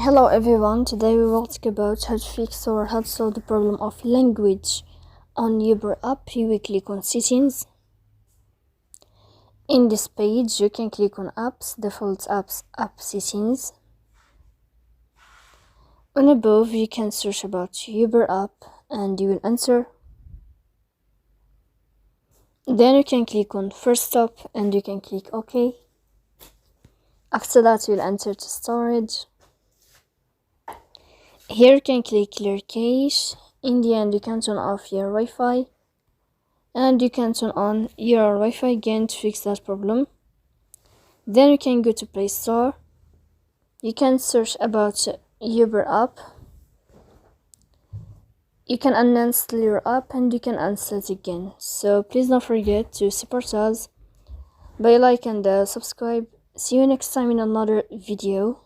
Hello everyone, today we will talk about how to fix or how to solve the problem of language on Uber app. You will click on settings. In this page you can click on apps, default apps, app settings. On above you can search about Uber app and you will enter. Then you can click on first stop and you can click OK. After that you'll enter to storage. Here you can click clear cache. In the end you can turn off your Wi-Fi and you can turn on your Wi-Fi again to fix that problem. Then you can go to Play Store. You can search about Uber app. You can uninstall your app and you can install it again. So please don't forget to support us by like and subscribe. See you next time in another video.